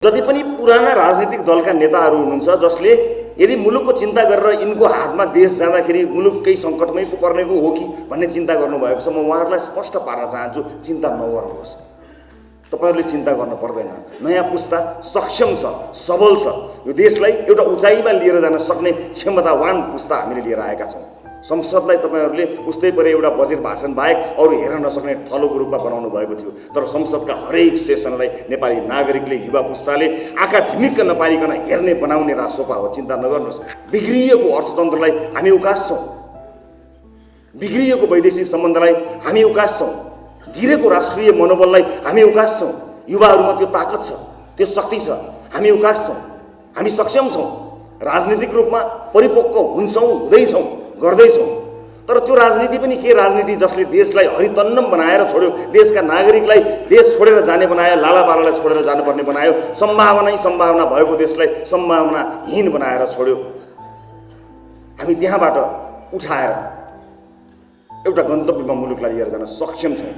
जति पनि पुराना राजनीतिक दलका नेताहरू हुनुहुन्छ जसले यदि मुलुकको चिन्ता गरेर यिनको हातमा देश जाँदाखेरि मुलुक केही सङ्कटमै पर्नेको हो कि भन्ने चिन्ता गर्नुभएको छ। म उहाँहरूलाई स्पष्ट पार्न चाहन्छु, चिन्ता नगर्नुहोस्। तपाईहरूले चिन्ता गर्न पर्दैन। नयाँ पुस्ता सक्षम छ, सबल छ। यो देशलाई एउटा उचाइमा लिएर जान सक्ने क्षमतावान पुस्ता हामीले लिएर आएका छौँ। संसदलाई तपाईहरूले उस्तै परे एउटा बजेट भाषण बाहेक अरू हेर्न नसक्ने थलोको रूपमा बनाउनु भएको थियो। तर संसदका हरेक सेसनलाई नेपाली नागरिकले, युवा पुस्ताले आँखा झिमिक्क नपारिकन हेर्ने बनाउने रासोपा हो। चिन्ता नगर्नुहोस्। बिग्रिएको अर्थतन्त्रलाई हामी उकास्छौँ, बिग्रिएको वैदेशिक सम्बन्धलाई हामी उकास्छौँ, गिरेको राष्ट्रिय मनोबललाई हामी उकास्छौँ। युवाहरूमा त्यो ताकत छ, त्यो शक्ति छ, हामी उकास्छौँ। हामी सक्षम छौँ, राजनीतिक रूपमा परिपक्व हुन्छौँ, हुँदैछौँ, गर्दैछौँ। तर त्यो राजनीति पनि के राजनीति जसले देशलाई हरितन्नम बनाएर छोड्यो, देशका नागरिकलाई देश छोडेर जाने बनायो, लालापालालाई छोडेर जानुपर्ने बनायो, सम्भावना भएको देशलाई सम्भावनाहीन बनाएर छोड्यो। हामी त्यहाँबाट उठाएर एउटा गन्तव्यमा मुलुकलाई लिएर जान सक्षम छौँ।